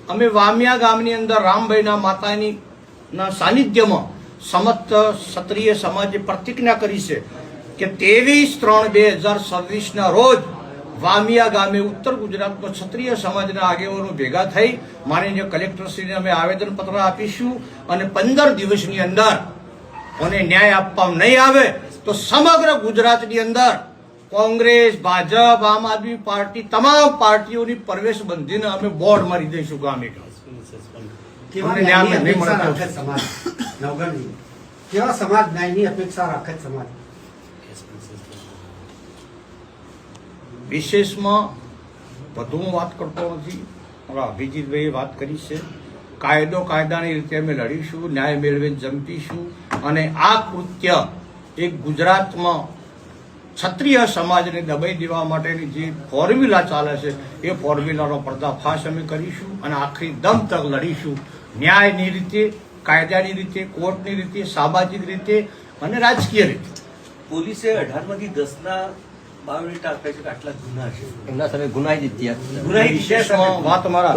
અમે વામિયા ગામની અંદર રામભાઈના માતાની સાનિધ્યમાં સમસ્ત ક્ષત્રિય સમાજે પ્રતિજ્ઞા કરી છે કે 23/3/2026 રોજ વામિયા ગામે ઉત્તર ગુજરાતમાં ક્ષત્રિય સમાજના આગેવાનો ભેગા થઈ માનનીય કલેક્ટરશ્રીને અમે આવેદનપત્ર આપીશું અને 15 દિવસની અંદર અને ન્યાય આપવામાં નહીં આવે તો સમગ્ર ગુજરાતની અંદર કોંગ્રેસ, ભાજપ, આમ આદમી પાર્ટી તમામ પાર્ટીઓની પ્રવેશ બંધીને અમે બોર્ડ મારી દઈશું ગામે કેવા સમાજ ન્યાયની અપેક્ષા રાખે સમાજ? વિશેષમાં વધુ હું વાત કરતો નથી. મારા અભિજીતભાઈએ વાત કરી છે. કાયદાની રીતે અમે લડીશું, ન્યાય મેળવીને જંપીશું અને આ કૃત્ય એક ગુજરાતમાં ક્ષત્રિય સમાજને દબાઈ દેવા માટેની જે ફોર્મ્યુલા ચાલે છે એ ફોર્મ્યુલાનો પર્દાફાશ અમે કરીશું અને આખરી દમ તક લડીશું. ન્યાયની રીતે, કાયદાની રીતે, કોર્ટની રીતે, સામાજિક રીતે અને રાજકીય રીતે. પોલીસે 18માંથી 10ના બાયોડેટા આપ્યા છે કે આટલા ગુના છે. એમના સામે ગુનાહિત ઇતિહાસ. વિશેષમાં વાત મારા